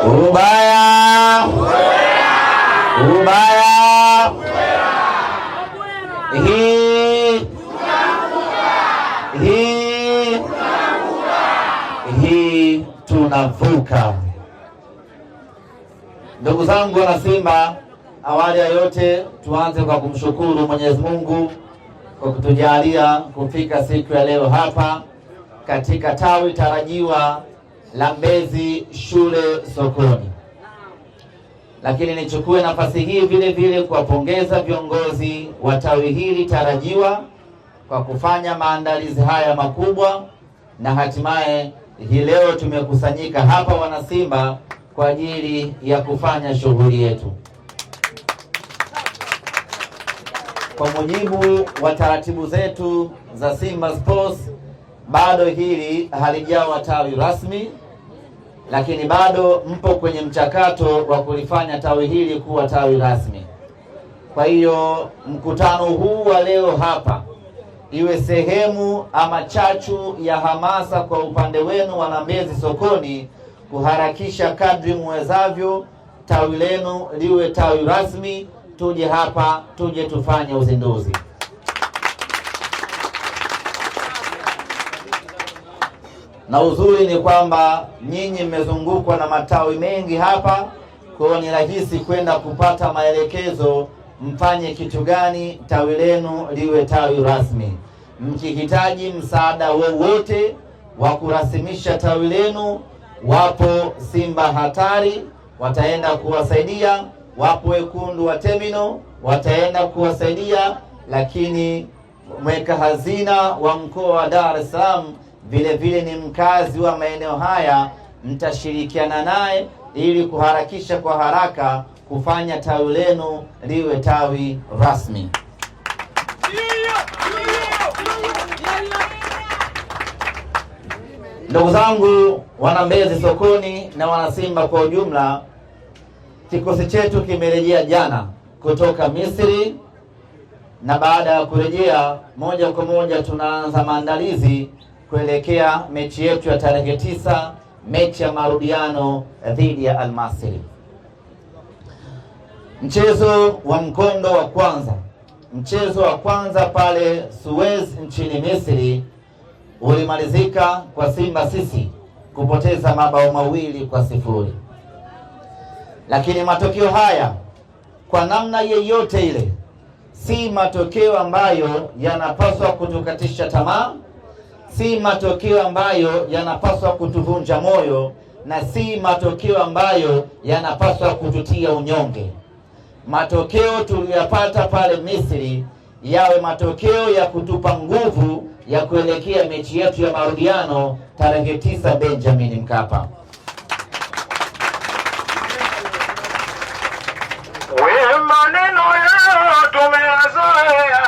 Ubaya, ubaya, hii tunavuka. Ndugu zangu wana Simba, awali ya yote tuanze kwa kumshukuru Mwenyezi Mungu kwa kutujalia kufika siku ya leo hapa katika tawi tarajiwa la Mbezi Shule Sokoni. Lakini nichukue nafasi hii vile vile kuwapongeza viongozi wa tawi hili tarajiwa kwa kufanya maandalizi haya makubwa, na hatimaye hii leo tumekusanyika hapa wana Simba kwa ajili ya kufanya shughuli yetu. Kwa mujibu wa taratibu zetu za Simba Sports, bado hili halijawa tawi rasmi, lakini bado mpo kwenye mchakato wa kulifanya tawi hili kuwa tawi rasmi. Kwa hiyo mkutano huu wa leo hapa iwe sehemu ama chachu ya hamasa kwa upande wenu wana Mbezi Sokoni kuharakisha kadri muwezavyo tawi lenu liwe tawi rasmi, tuje hapa, tuje tufanye uzinduzi. Na uzuri ni kwamba nyinyi mmezungukwa na matawi mengi hapa, kwa hiyo ni rahisi kwenda kupata maelekezo mfanye kitu gani tawi lenu liwe tawi rasmi. Mkihitaji msaada wowote wa kurasimisha tawi lenu, wapo Simba Hatari wataenda kuwasaidia, wapo wekundu wa Terminal wataenda kuwasaidia, lakini mweka hazina wa mkoa wa Dar es Salaam vile vile ni mkazi wa maeneo haya, mtashirikiana naye ili kuharakisha kwa haraka kufanya tawi lenu liwe tawi rasmi. Ndugu zangu wana Mbezi Sokoni na wana Simba kwa ujumla, kikosi chetu kimerejea jana kutoka Misri, na baada ya kurejea moja kwa moja tunaanza maandalizi kuelekea mechi yetu ya tarehe 9, mechi ya marudiano dhidi ya Al Masry. Mchezo wa mkondo wa kwanza, mchezo wa kwanza pale Suez nchini Misri ulimalizika kwa Simba sisi kupoteza mabao 2-0. Lakini matokeo haya kwa namna yeyote ile si matokeo ambayo yanapaswa kutukatisha tamaa, si matokeo ambayo yanapaswa kutuvunja moyo, na si matokeo ambayo yanapaswa kututia unyonge. Matokeo tuliyopata pale Misri yawe matokeo ya kutupa nguvu ya kuelekea mechi yetu ya marudiano tarehe 9 Benjamin Mkapa. Wewe maneno yao tumeyazoea.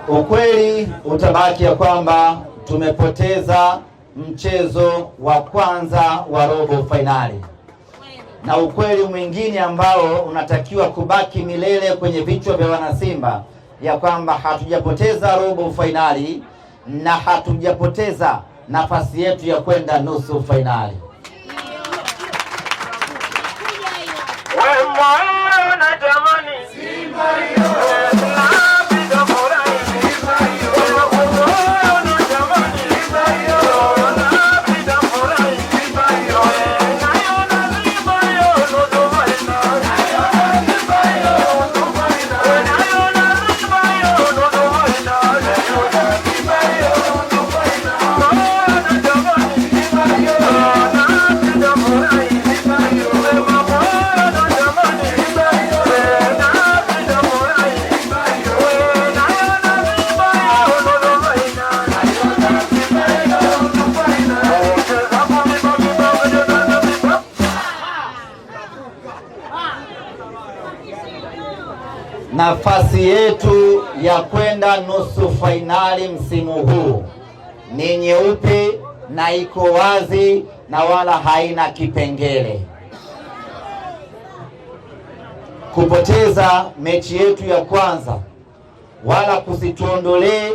Ukweli utabaki ya kwamba tumepoteza mchezo wa kwanza wa robo fainali, na ukweli mwingine ambao unatakiwa kubaki milele kwenye vichwa vya wanasimba ya kwamba hatujapoteza robo fainali na hatujapoteza nafasi yetu ya kwenda nusu fainali. Simba nafasi yetu ya kwenda nusu fainali msimu huu ni nyeupe na iko wazi na wala haina kipengele. Kupoteza mechi yetu ya kwanza wala kusituondolee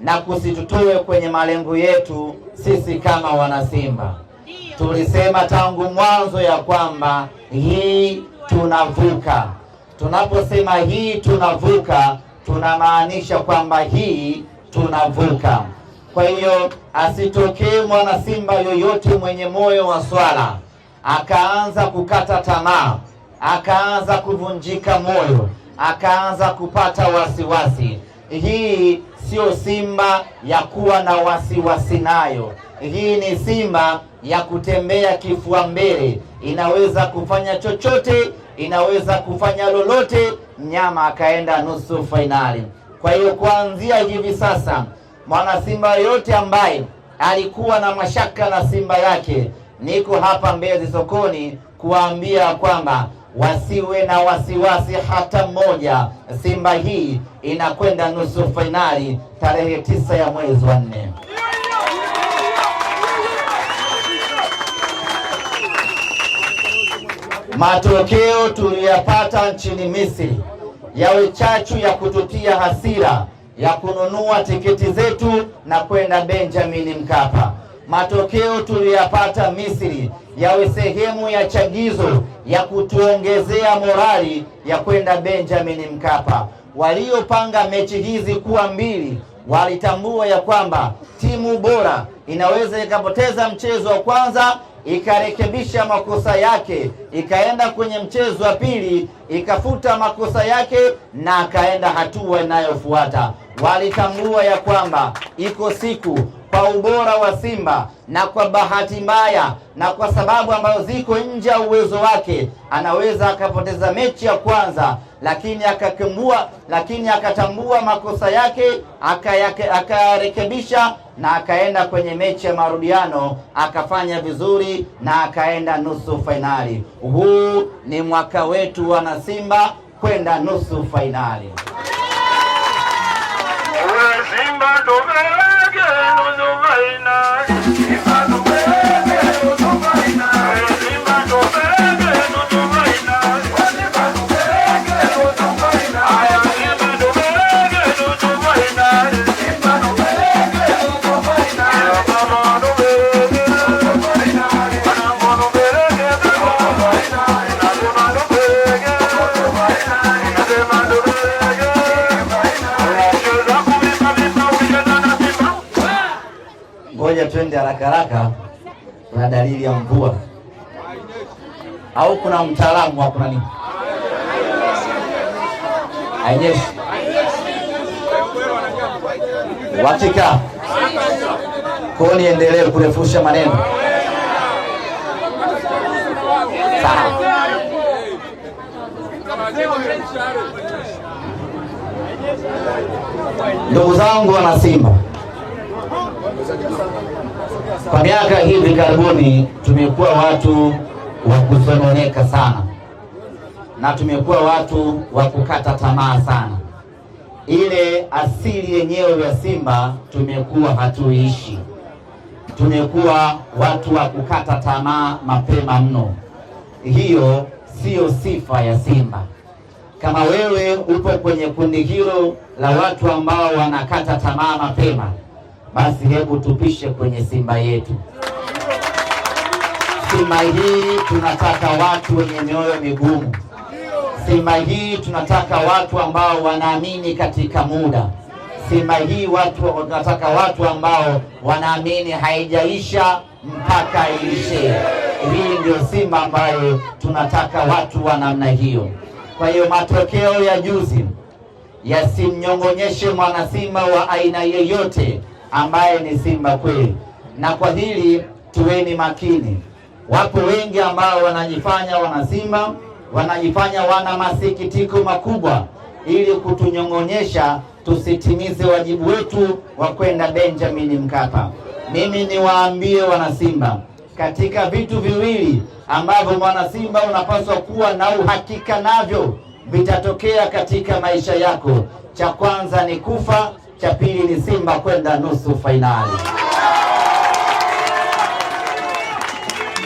na kusitutoe kwenye malengo yetu. Sisi kama wanasimba tulisema tangu mwanzo ya kwamba hii tunavuka. Tunaposema hii tunavuka, tunamaanisha kwamba hii tunavuka. Kwa hiyo asitokee mwana Simba yoyote mwenye moyo wa swala akaanza kukata tamaa, akaanza kuvunjika moyo, akaanza kupata wasiwasi. Hii sio Simba ya kuwa na wasiwasi nayo. Hii ni Simba ya kutembea kifua mbele. Inaweza kufanya chochote, inaweza kufanya lolote, mnyama akaenda nusu fainali. Kwa hiyo kuanzia hivi sasa, mwana Simba yote ambaye alikuwa na mashaka na Simba yake, niko hapa Mbezi sokoni kuambia kwamba wasiwe na wasiwasi hata mmoja. Simba hii inakwenda nusu fainali tarehe 9 ya mwezi wa 4. Matokeo tuliyapata nchini Misri yawe chachu ya kututia hasira ya kununua tiketi zetu na kwenda Benjamin Mkapa. Matokeo tuliyapata Misri yawe sehemu ya chagizo ya kutuongezea morali ya kwenda Benjamin Mkapa. Waliopanga mechi hizi kuwa mbili walitambua ya kwamba timu bora inaweza ikapoteza mchezo wa kwanza, ikarekebisha makosa yake, ikaenda kwenye mchezo wa pili, ikafuta makosa yake na akaenda hatua inayofuata. Walitambua ya kwamba iko siku kwa ubora wa Simba na kwa bahati mbaya na kwa sababu ambazo ziko nje ya uwezo wake, anaweza akapoteza mechi ya kwanza, lakini akatambua makosa yake, akayarekebisha na akaenda kwenye mechi ya marudiano akafanya vizuri na akaenda nusu fainali. Huu ni mwaka wetu wana Simba kwenda nusu fainali. Ngoja twende haraka haraka, kuna dalili ya mvua au kuna mtaalamu wa kuna nini? Hainyeshi watika kwa niendelee kurefusha maneno. Sawa. Ndugu zangu wana Simba, kwa miaka hivi karibuni tumekuwa watu wa kusononeka sana na tumekuwa watu wa kukata tamaa sana. Ile asili yenyewe ya Simba tumekuwa hatuishi. Tumekuwa watu wa kukata tamaa mapema mno. Hiyo sio sifa ya Simba. Kama wewe upo kwenye kundi hilo la watu ambao wanakata tamaa mapema, basi hebu tupishe kwenye Simba yetu. Simba hii tunataka watu wenye mioyo migumu. Simba hii tunataka watu ambao wanaamini katika muda. Simba hii tunataka watu ambao wanaamini haijaisha mpaka iishe. Hii ndio Simba ambayo tunataka watu wa namna hiyo. Kwa hiyo matokeo ya juzi yasimnyongonyeshe mwana Simba wa aina yeyote ambaye ni Simba kweli. Na kwa hili tuweni makini. Wapo wengi ambao wanajifanya wana Simba, wanajifanya wana masikitiko makubwa ili kutunyongonyesha tusitimize wajibu wetu wa kwenda Benjamin Mkapa. Mimi niwaambie wana Simba, katika vitu viwili ambavyo mwana Simba unapaswa kuwa na uhakika navyo vitatokea katika maisha yako. Cha kwanza ni kufa, cha pili ni Simba kwenda nusu fainali.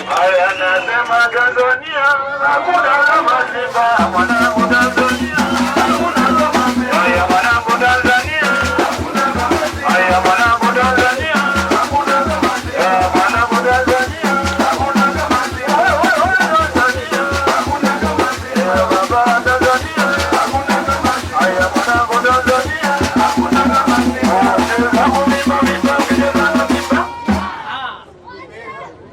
Haya nasema Tanzania hakuna kama Simba, mwanangu Tanzania hakuna kama Simba. Haya mwanangu Tanzania hakuna kama Simba. Haya mwanangu Tanzania hakuna kama Simba. Mwanangu Tanzania hakuna kama Simba. Tanzania hakuna kama Simba. Baba Tanzania hakuna kama Simba. Haya mwanangu Tanzania hakuna kama Simba.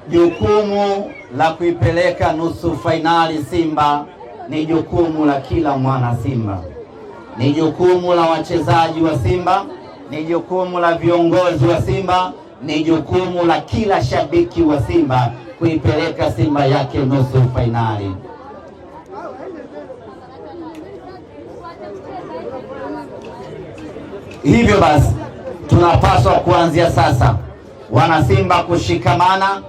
Jukumu la kuipeleka nusu fainali Simba ni jukumu la kila mwana Simba, ni jukumu la wachezaji wa Simba, ni jukumu la viongozi wa Simba, ni jukumu la kila shabiki wa Simba kuipeleka Simba yake nusu fainali. Hivyo basi tunapaswa kuanzia sasa, wanasimba kushikamana,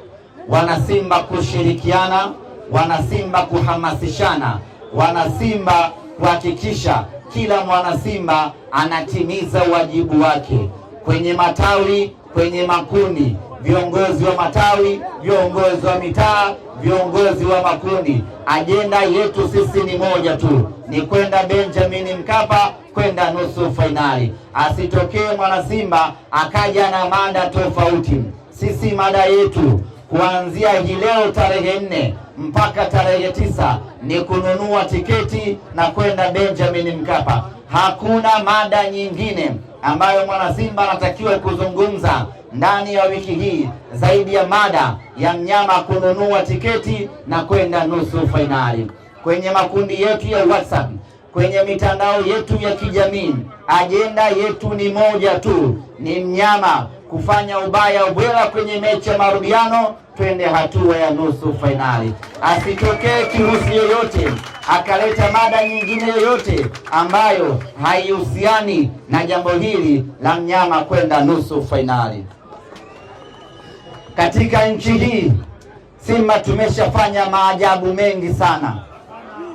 wanasimba kushirikiana, wanasimba kuhamasishana, wanasimba kuhakikisha kila mwanasimba anatimiza wajibu wake kwenye matawi, kwenye makundi, viongozi wa matawi, viongozi wa mitaa, viongozi wa makundi. Ajenda yetu sisi ni moja tu, ni kwenda Benjamin Mkapa, kwenda nusu fainali. Asitokee mwanasimba akaja na mada tofauti. Sisi mada yetu kuanzia hii leo tarehe 4 mpaka tarehe 9 ni kununua tiketi na kwenda Benjamin Mkapa. Hakuna mada nyingine ambayo mwanasimba anatakiwa kuzungumza ndani ya wiki hii zaidi ya mada ya mnyama kununua tiketi na kwenda nusu fainali. Kwenye makundi yetu ya WhatsApp, kwenye mitandao yetu ya kijamii, ajenda yetu ni moja tu, ni mnyama kufanya ubaya ubwela kwenye mechi ya marudiano, twende hatua ya nusu fainali. Asitokee kirusi yoyote akaleta mada nyingine yoyote ambayo haihusiani na jambo hili la mnyama kwenda nusu fainali. Katika nchi hii Simba tumeshafanya maajabu mengi sana.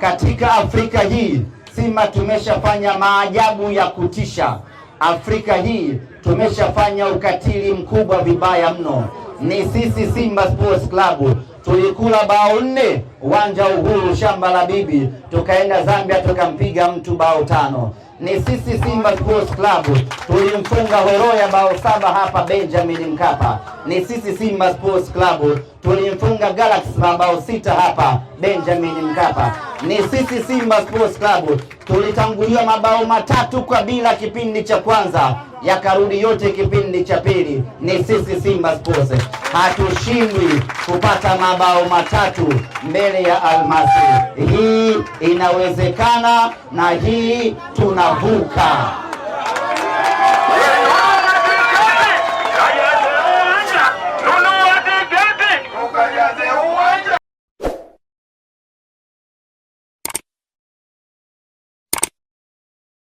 Katika Afrika hii Simba tumeshafanya maajabu ya kutisha. Afrika hii tumeshafanya ukatili mkubwa vibaya mno. Ni sisi Simba Sports Club tulikula bao 4 uwanja Uhuru shamba la bibi, tukaenda Zambia tukampiga mtu bao 5. Ni sisi Simba Sports Club tulimfunga Horoya bao 7 hapa Benjamin Mkapa. Ni sisi Simba Sports Club tulimfunga Galaxy bao 6 hapa Benjamin Mkapa. Ni sisi Simba Sports Club tulitangulia mabao 3-0 kipindi cha kwanza, yakarudi yote kipindi cha pili. Ni sisi Simba Sports, hatushindwi kupata mabao 3 mbele ya Almasi. Hii inawezekana na hii tunavuka.